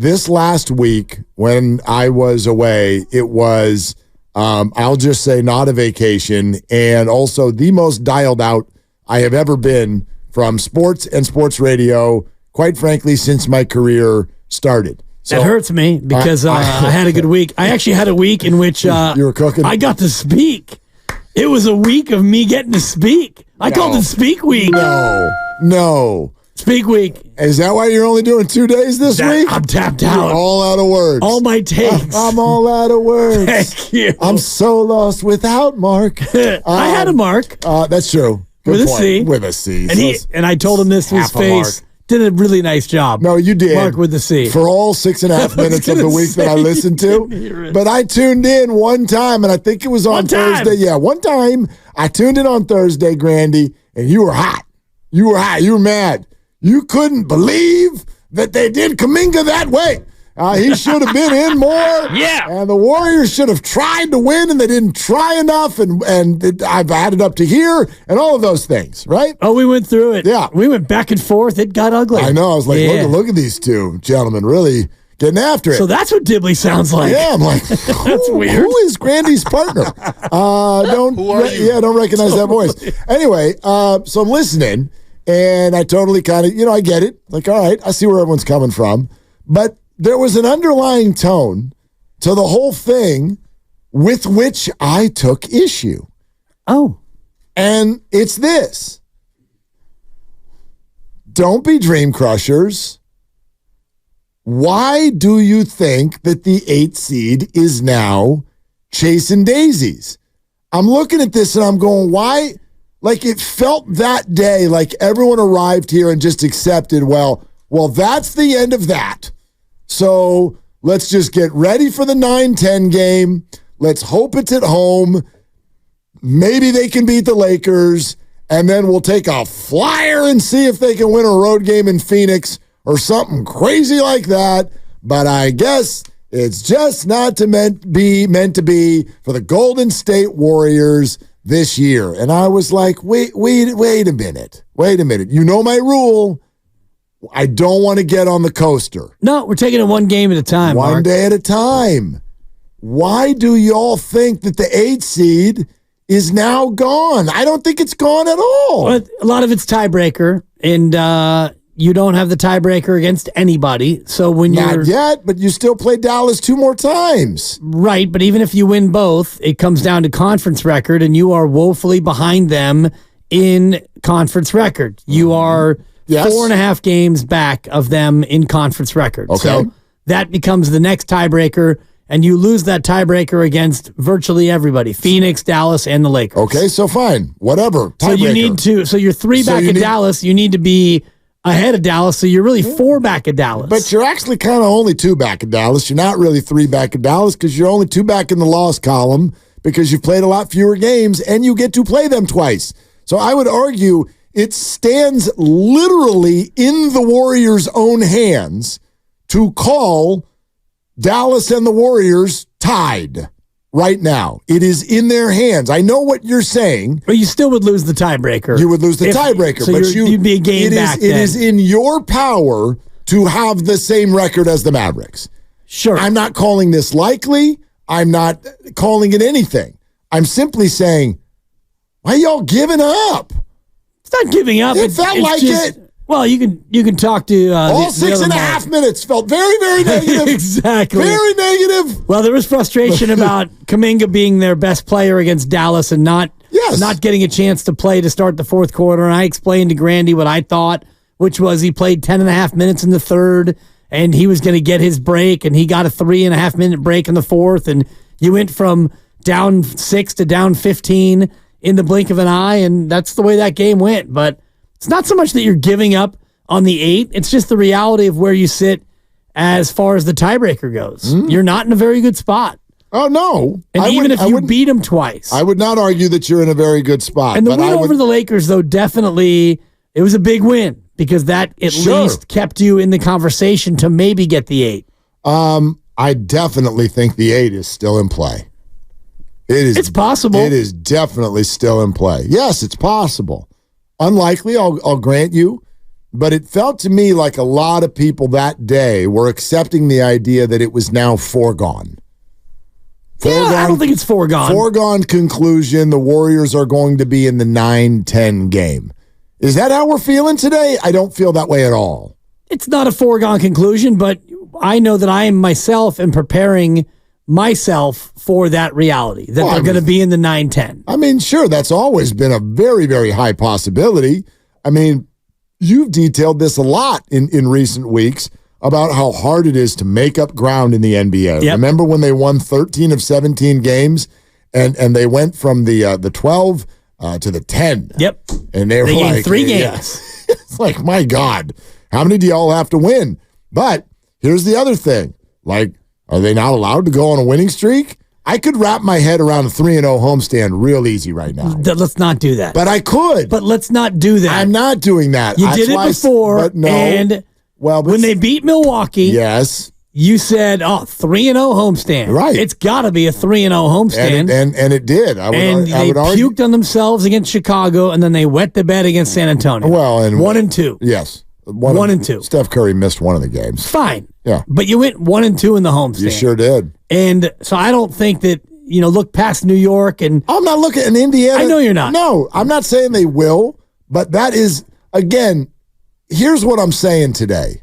this last week when I was away, it was, I'll just say, not a vacation, and also the most dialed out I have ever been from sports and sports radio, quite frankly, since my career started. So, that hurts me because I had a good week. I actually had a week in which you were cooking. I got to speak. It was a week of me getting to speak. I called it Speak Week. No. Speak Week. Is that why you're only doing 2 days this week? I'm tapped out. You're all out of words. All my takes. I'm all out of words. Thank you. I'm so lost without Mark. I had a Mark. That's true. Good with point. a C. With a C. And I told him this to his face. Did a really nice job. No, you did. Mark with the C. For all 6.5 minutes of the week that I listened to. But I tuned in one time, and I think it was on Thursday. Yeah, one time I tuned in on Thursday, Grandy, and you were hot. You were hot. You were mad. You couldn't believe that they did Kuminga that way. He should have been in more. Yeah. And the Warriors should have tried to win, and they didn't try enough. And I've added up to here and all of those things, right? Oh, we went through it. Yeah. We went back and forth. It got ugly. I know. I was like, look at these two gentlemen really getting after it. So that's what Dibley sounds like. Yeah, I'm like, that's weird. Who is Grandy's partner? Who are you? Yeah, don't recognize that voice. Anyway, so I'm listening, and I totally kind of, I get it. Like, all right, I see where everyone's coming from. But there was an underlying tone to the whole thing with which I took issue. Oh. And it's this. Don't be dream crushers. Why do you think that the 8th seed is now chasing daisies? I'm looking at this and I'm going, why? Like, it felt that day like everyone arrived here and just accepted, well, that's the end of that. So let's just get ready for the 9-10 game. Let's hope it's at home. Maybe they can beat the Lakers, and then we'll take a flyer and see if they can win a road game in Phoenix or something crazy like that. But I guess it's just not meant to be for the Golden State Warriors this year. And I was like, wait a minute. You know my rule. I don't want to get on the coaster. No, we're taking it one game at a time, One Mark. day at a time. Why do y'all think that the 8th seed is now gone? I don't think it's gone at all. But a lot of it's tiebreaker, and you don't have the tiebreaker against anybody. So when you're not yet, but you still play Dallas 2 more times. Right, but even if you win both, it comes down to conference record, and you are woefully behind them in conference record. You are 4.5 games back of them in conference record. Okay. So that becomes the next tiebreaker, and you lose that tiebreaker against virtually everybody, Phoenix, Dallas, and the Lakers. Okay, so fine. Whatever. So you need to, so you're 3 back of Dallas. You need to be ahead of Dallas, so you're really 4 back of Dallas. But you're actually kind of only 2 back of Dallas. You're not really 3 back of Dallas because you're only 2 back in the loss column because you've played a lot fewer games, and you get to play them twice. So I would argue it stands literally in the Warriors' own hands to call Dallas and the Warriors tied right now. It is in their hands. I know what you're saying. But you still would lose the tiebreaker. You would lose the tiebreaker. So but you'd be a game back It is in your power to have the same record as the Mavericks. Sure. I'm not calling this likely. I'm not calling it anything. I'm simply saying, why y'all giving up? It's not giving up. It felt like it. Well, you can talk to all 6.5 minutes felt very, very negative. Exactly. Very negative. Well, there was frustration about Kuminga being their best player against Dallas and not getting a chance to play to start the fourth quarter. And I explained to Grandy what I thought, which was he played 10.5 minutes in the third, and he was going to get his break, and he got a 3.5 minute break in the fourth, and you went from down 6 to down 15 in the blink of an eye, and that's the way that game went. But it's not so much that you're giving up on the 8. It's just the reality of where you sit as far as the tiebreaker goes. You're not in a very good spot. Oh, no. And even if you beat them twice. I would not argue that you're in a very good spot. And the win over the Lakers, though, definitely, it was a big win because that at least kept you in the conversation to maybe get the 8. I definitely think the 8 is still in play. It's possible. It is definitely still in play. Yes, it's possible. Unlikely, I'll grant you. but it felt to me like a lot of people that day were accepting the idea that it was now foregone. I don't think it's foregone. Foregone conclusion, the Warriors are going to be in the 9-10 game. Is that how we're feeling today? I don't feel that way at all. It's not a foregone conclusion, but I know that I myself am preparing myself for that reality, that they're going to be in the 9-10. I mean, sure, that's always been a very, very high possibility. I mean, you've detailed this a lot in recent weeks about how hard it is to make up ground in the NBA. Yep. Remember when they won 13 of 17 games and they went from the 12 to the 10? Yep. And they were like 3 games. Yeah. It's like, my God, how many do y'all have to win? But here's the other thing. Like, are they not allowed to go on a winning streak? I could wrap my head around a 3-0 homestand real easy right now. Let's not do that. But I could. But let's not do that. I'm not doing that. You did it before, but no. And when they beat Milwaukee, yes, you said, 3-0 homestand. Right. It's got to be a 3-0 homestand. And it did. I would argue. Puked on themselves against Chicago, and then they wet the bed against San Antonio. Well, and 1-2. Yes. 1-2. Steph Curry missed one of the games. Fine. Yeah. But you went 1-2 in the homestand. You sure did. And so I don't think that, look past New York and I'm not looking in Indiana. I know you're not. No, I'm not saying they will, but that is, again, here's what I'm saying today.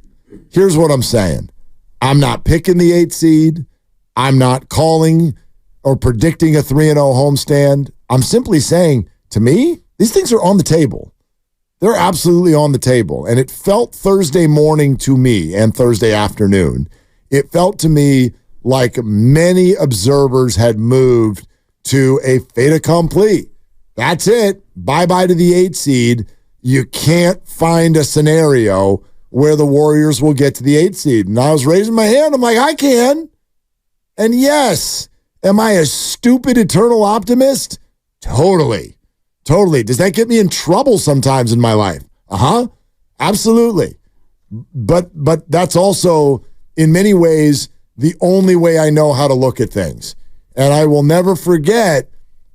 Here's what I'm saying. I'm not picking the 8 seed. I'm not calling or predicting a 3-0 homestand. I'm simply saying, to me, these things are on the table. They're absolutely on the table. And it felt Thursday morning to me and Thursday afternoon. It felt to me like many observers had moved to a fait accompli. That's it. Bye-bye to the 8 seed. You can't find a scenario where the Warriors will get to the 8 seed. And I was raising my hand. I'm like, I can. And yes, am I a stupid eternal optimist? Totally. Totally. Does that get me in trouble sometimes in my life? Absolutely. But that's also, in many ways, the only way I know how to look at things. And I will never forget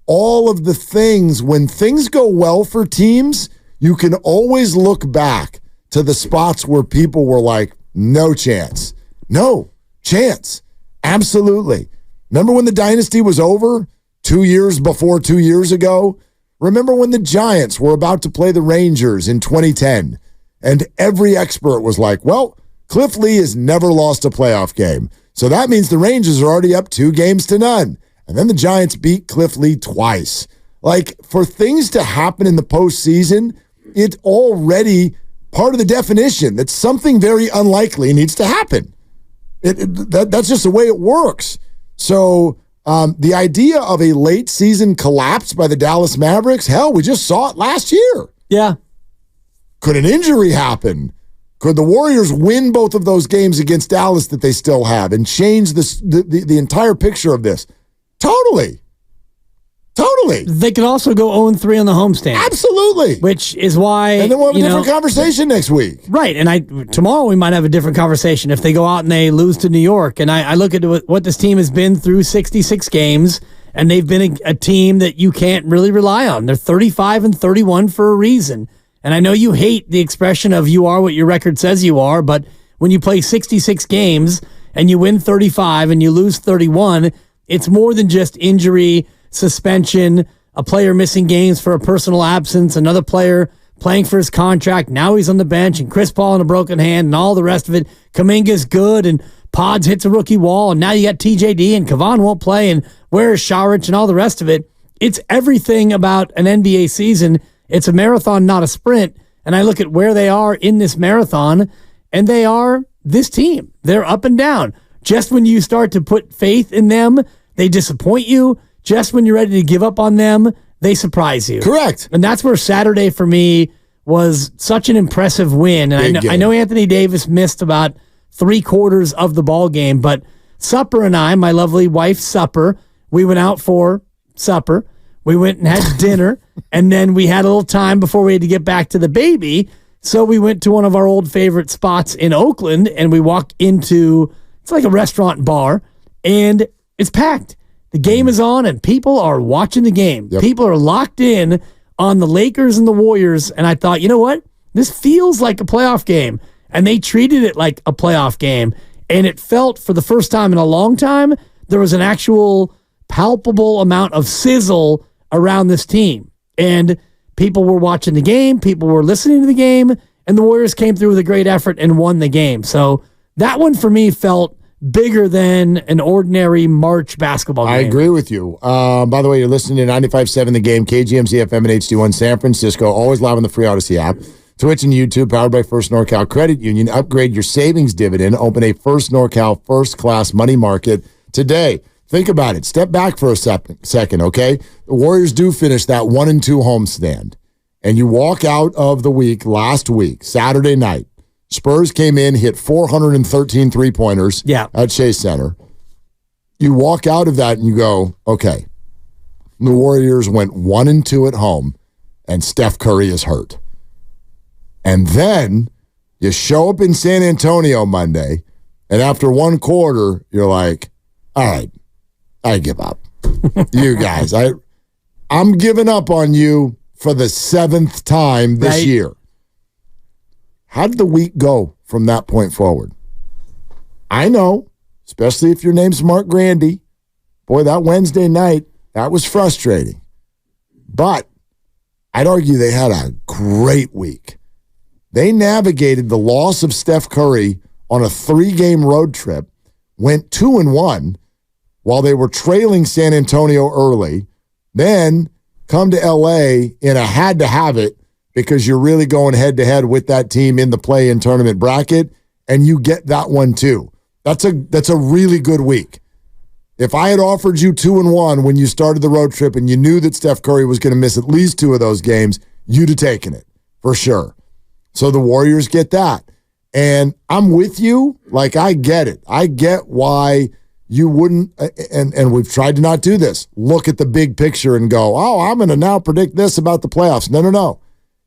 all of the things, when things go well for teams, you can always look back to the spots where people were like, no chance. No chance. Absolutely. Remember when the dynasty was over 2 years before 2 years ago? Remember when the Giants were about to play the Rangers in 2010? And every expert was like, well, Cliff Lee has never lost a playoff game. So that means the Rangers are already up 2-0. And then the Giants beat Cliff Lee twice. Like, for things to happen in the postseason, it's already part of the definition that something very unlikely needs to happen. That's just the way it works. So the idea of a late season collapse by the Dallas Mavericks, hell, we just saw it last year. Yeah. Could an injury happen? Could the Warriors win both of those games against Dallas that they still have and change the entire picture of this? Totally. They could also go 0-3 on the homestand. Absolutely. Which is why... And then we'll have a different conversation next week. Right. And tomorrow we might have a different conversation if they go out and they lose to New York. And I look at what this team has been through 66 games, and they've been a team that you can't really rely on. They're 35-31 for a reason. And I know you hate the expression of you are what your record says you are, but when you play 66 games and you win 35 and you lose 31, it's more than just injury, suspension, a player missing games for a personal absence, another player playing for his contract. Now he's on the bench, and Chris Paul in a broken hand and all the rest of it. Kuminga's good, and Pods hits a rookie wall, and now you got TJD, and Kevon won't play, and where is Saric and all the rest of it. It's everything about an NBA season. It's a marathon, not a sprint. And I look at where they are in this marathon, and they are this team. They're up and down. Just when you start to put faith in them, they disappoint you. Just when you're ready to give up on them, they surprise you. Correct. And that's where Saturday for me was such an impressive win. And I know Anthony Davis missed about 3/4 of the ball game, but Supper and I, my lovely wife Supper, we went out for supper. We went and had dinner, and then we had a little time before we had to get back to the baby. So we went to one of our old favorite spots in Oakland, and we walked into, it's like a restaurant bar, and it's packed. The game is on, and people are watching the game. Yep. People are locked in on the Lakers and the Warriors, and I thought, you know what? This feels like a playoff game. And they treated it like a playoff game. And it felt, for the first time in a long time, there was an actual palpable amount of sizzle around this team. And people were watching the game, people were listening to the game, and the Warriors came through with a great effort and won the game. So that one for me felt bigger than an ordinary March basketball game. I agree with you. By the way, you're listening to 95.7 The Game, KGMZ FM and HD1 San Francisco, always live on the free Odyssey app. Twitch and YouTube, powered by First NorCal Credit Union. Upgrade your savings dividend. Open a First NorCal first-class money market today. Think about it. Step back for a second, okay? The Warriors do finish that 1-2 homestand. And you walk out of the week last week, Saturday night. Spurs came in, hit 413 three-pointers at Chase Center. You walk out of that and you go, okay, the Warriors went 1-2 at home, and Steph Curry is hurt. And then you show up in San Antonio Monday, and after one quarter, you're like, all right, I give up. You guys, I'm giving up on you for the 7th time this year. How did the week go from that point forward? I know, especially if your name's Mark Grandy. Boy, that Wednesday night, that was frustrating. But I'd argue they had a great week. They navigated the loss of Steph Curry on a 3-game road trip, went 2-1 while they were trailing San Antonio early, then come to L.A. in a had-to-have-it because you're really going head-to-head with that team in the play-in tournament bracket, and you get that one too. That's a really good week. If I had offered you 2-1 when you started the road trip and you knew that Steph Curry was going to miss at least 2 of those games, you'd have taken it, for sure. So the Warriors get that. And I'm with you. Like, I get it. I get why you wouldn't, and we've tried to not do this, look at the big picture and go, oh, I'm going to now predict this about the playoffs. No.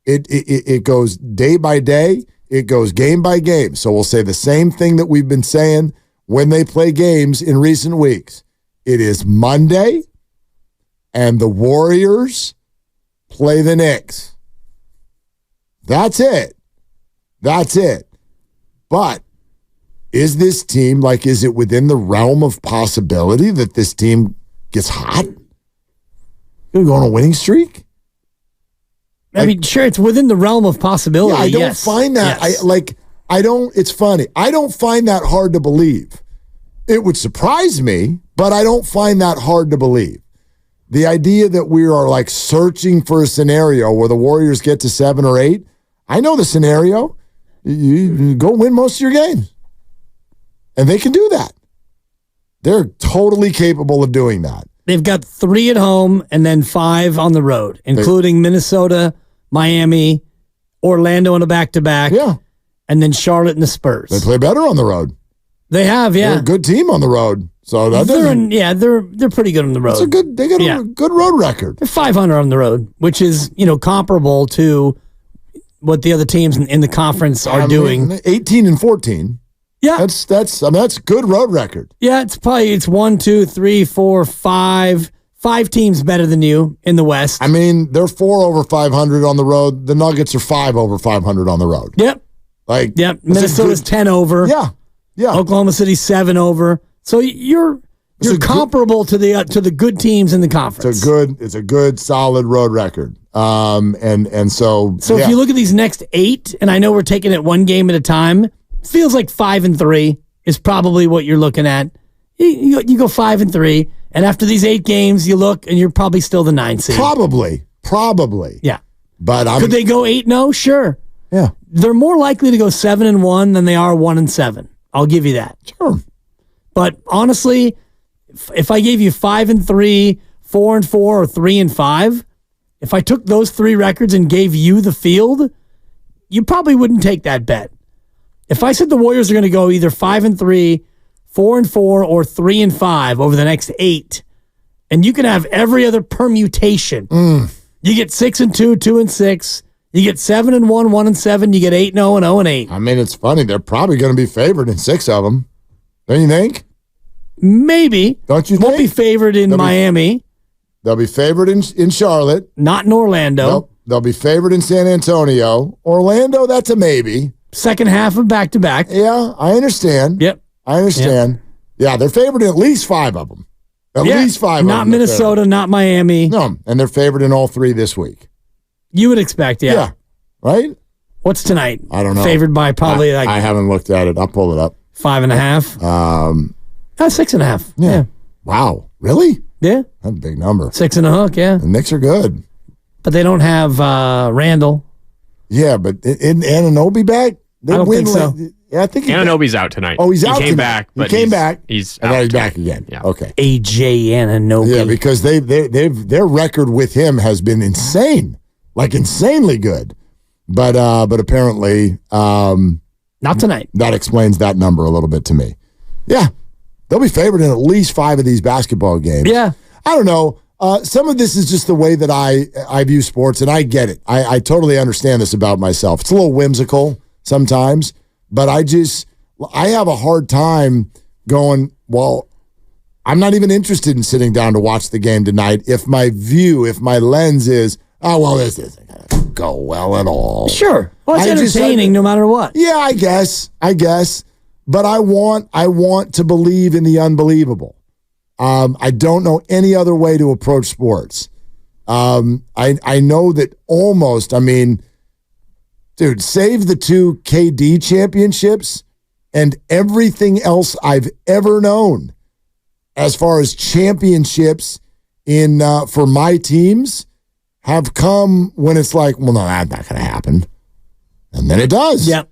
It goes day by day. It goes game by game. So we'll say the same thing that we've been saying when they play games in recent weeks. It is Monday, and the Warriors play the Knicks. That's it. But is this team, is it within the realm of possibility that this team gets hot? Going to go on a winning streak? I mean, sure, it's within the realm of possibility. Yeah, I don't find that. Yes. It's funny. I don't find that hard to believe. It would surprise me, but I don't find that hard to believe. The idea that we are searching for a scenario where the Warriors get to 7 or 8, I know the scenario. You go win most of your games. And they can do that. They're totally capable of doing that. They've got 3 at home and then 5 on the road, including Minnesota, Miami, Orlando in a back-to-back, and then Charlotte and the Spurs. They play better on the road. They have, yeah. They're a good team on the road. So that they're pretty good on the road. They got a good road record. They're 500 on the road, which is, comparable to what the other teams in the conference are doing. 18-14. Yeah. That's good road record. Yeah, it's 1, 2, 3, 4, 5. 5 teams better than you in the West. I mean, they're 4 over 500 on the road. The Nuggets are 5 over 500 on the road. Yep. Minnesota's 10 over. Yeah. Oklahoma City's 7 over. So you're comparable to the good teams in the conference. It's a good solid road record. So if you look at these next 8, and I know we're taking it one game at a time, feels like 5-3 is probably what you're looking at. You go 5-3, and after these 8 games, you look and you're probably still the 9 seed. Probably. Yeah. But could they go 8-0? Sure. Yeah. They're more likely to go 7-1 than they are 1-7. I'll give you that. Sure. But honestly, if I gave you 5-3, 4-4, or 3-5, if I took those 3 records and gave you the field, you probably wouldn't take that bet. If I said the Warriors are going to go either 5-3, 4-4, or 3-5 over the next 8, and you can have every other permutation. You get 6-2, 2-6. You get 7-1, 1-7. You get 8-0 and 0-8. I mean, it's funny. They're probably going to be favored in 6 of them. Don't you think? Maybe. Don't you think? Won't be favored in Miami. They'll be favored in Charlotte. Not in Orlando. Nope. They'll be favored in San Antonio. Orlando, that's a maybe. Second half of back-to-back. Yeah, I understand. Yep. I understand. Yep. Yeah, they're favored in at least 5 of them. At least 5 of them. Not Minnesota, not Miami. No, and they're favored in all 3 this week. You would expect, yeah. Yeah, right? What's tonight? I don't know. Favored by probably I haven't looked at it. I'll pull it up. 5.5. 6.5. Yeah. Wow. Really? Yeah. That's a big number. 6 and a hook, yeah. The Knicks are good. But they don't have Randall. Yeah, but isn't Anunoby back? I don't think so. Yeah, I think Anunoby's out tonight. Oh, he's out. He came back. He came back. He's and out. now he's back again. Yeah. Okay. AJ Anunoby. Yeah, because their record with him has been insane, like insanely good. But apparently, not tonight. That explains that number a little bit to me. Yeah, they'll be favored in at least 5 of these basketball games. Yeah, I don't know. Some of this is just the way that I view sports, and I get it. I totally understand this about myself. It's a little whimsical sometimes, but I have a hard time going, well, I'm not even interested in sitting down to watch the game tonight if my lens is, oh, well, this isn't going to go well at all. Sure. Well, it's entertaining no matter what. Yeah, I guess. But I want to believe in the unbelievable. I don't know any other way to approach sports. I know that almost, dude, save the 2 KD championships and everything else I've ever known as far as championships in for my teams have come when it's like, well, no, that's not going to happen. And then it does. Yep.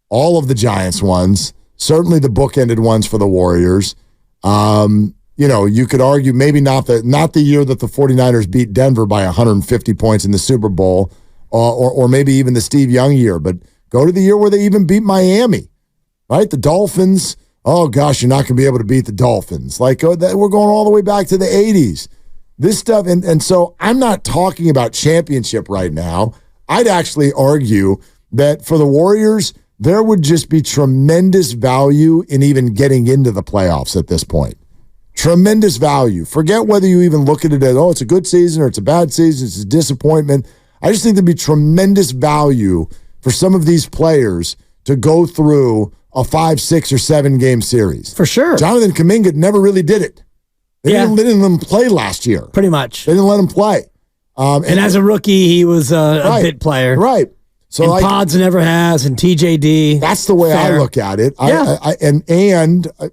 All of the Giants ones, certainly the bookended ones for the Warriors. You could argue maybe not the year that the 49ers beat Denver by 150 points in the Super Bowl, or maybe even the Steve Young year, but go to the year where they even beat Miami, right? The Dolphins, oh gosh, you're not going to be able to beat the Dolphins. Like, we're going all the way back to the 80s. This stuff, and so I'm not talking about championship right now. I'd actually argue that for the Warriors, there would just be tremendous value in even getting into the playoffs at this point. Tremendous value. Forget whether you even look at it as, it's a good season or it's a bad season, it's a disappointment. I just think there'd be tremendous value for some of these players to go through a 5, 6, or 7 game series. For sure. Jonathan Kuminga never really did it. They didn't let him play last year. Pretty much. They didn't let him play. And as a rookie, he was a bit player. Right. So and Pods never has, and TJD. That's the way I look at it. Yeah.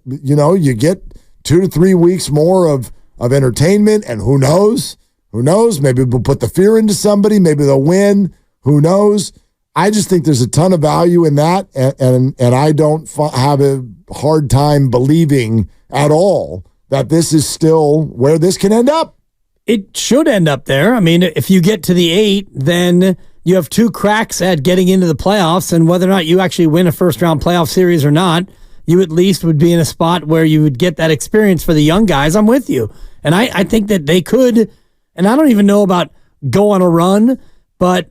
You get 2 to 3 weeks more of entertainment, and who knows? Maybe we'll put the fear into somebody. Maybe they'll win. Who knows? I just think there's a ton of value in that, and I don't have a hard time believing at all that this is still where this can end up. It should end up there. If you get to the 8, then you have 2 cracks at getting into the playoffs, and whether or not you actually win a first-round playoff series or not, you at least would be in a spot where you would get that experience for the young guys. I'm with you. And I think that they could, and I don't even know about go on a run, but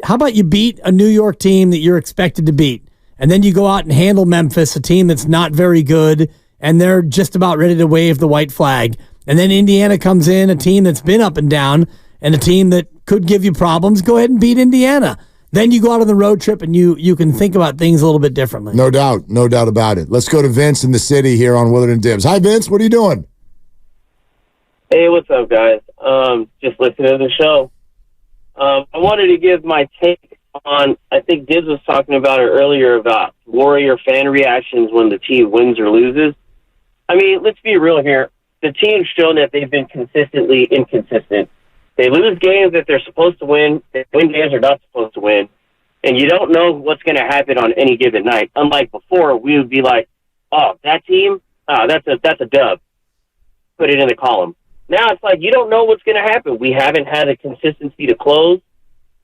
how about you beat a New York team that you're expected to beat, and then you go out and handle Memphis, a team that's not very good, and they're just about ready to wave the white flag. And then Indiana comes in, a team that's been up and down, and a team that could give you problems. Go ahead and beat Indiana. Then you go out on the road trip and you can think about things a little bit differently. No doubt about it. Let's go to Vince in the city here on Willard and Dibs. Hi, Vince. What are you doing? Hey, what's up, guys? Just listening to the show. I wanted to give my take on, I think Dibs was talking about it earlier about Warrior fan reactions when the team wins or loses. Let's be real here. The team's shown that they've been consistently inconsistent. They lose games that they're supposed to win. They win games they're not supposed to win. And you don't know what's going to happen on any given night. Unlike before, we would be like, oh, that team, that's a dub. Put it in the column. Now it's like you don't know what's going to happen. We haven't had a consistency to close.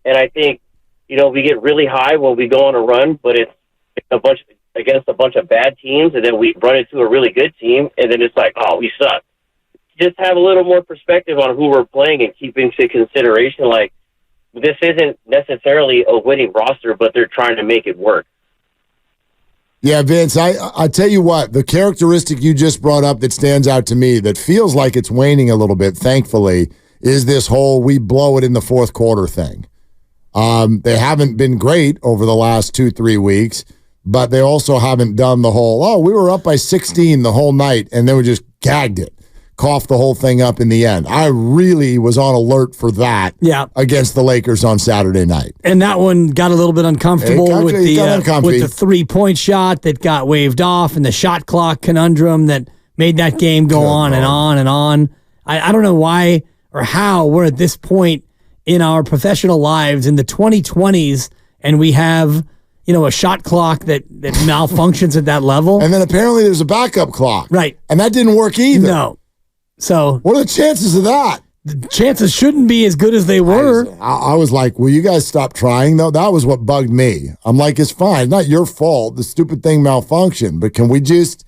And I think, we get really high when we go on a run, but it's against a bunch of bad teams, and then we run into a really good team, and then it's like, oh, we suck. Just have a little more perspective on who we're playing and keep into consideration, like, this isn't necessarily a winning roster, but they're trying to make it work. Yeah, Vince, I tell you what, the characteristic you just brought up that stands out to me that feels like it's waning a little bit, thankfully, is this whole we blow it in the fourth quarter thing. They haven't been great over the last 2-3 weeks, but they also haven't done the whole, we were up by 16 the whole night, and then we just gagged it, coughed the whole thing up in the end. I really was on alert for that against the Lakers on Saturday night. And that one got a little bit uncomfortable with the 3-point shot that got waved off and the shot clock conundrum that made that game go on and on and on. I don't know why or how we're at this point in our professional lives in the 2020s and we have a shot clock that malfunctions at that level. And then apparently there's a backup clock. Right. And that didn't work either. No. So what are the chances of that? The chances shouldn't be as good as they were. I was like, will you guys stop trying, though? That was what bugged me. I'm like, it's fine. It's not your fault. The stupid thing malfunctioned. But can we just,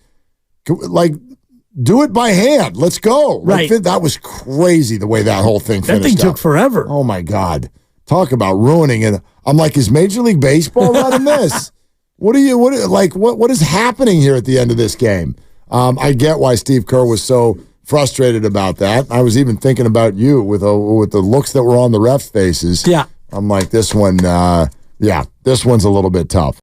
do it by hand? Let's go. Right. That was crazy the way that whole thing finished. That thing took forever. Oh, my God. Talk about ruining it. I'm like, is Major League Baseball running this? What is happening here at the end of this game? I get why Steve Kerr was so frustrated about that. I was even thinking about you with the looks that were on the refs' faces. Yeah. I'm like, this one, this one's a little bit tough.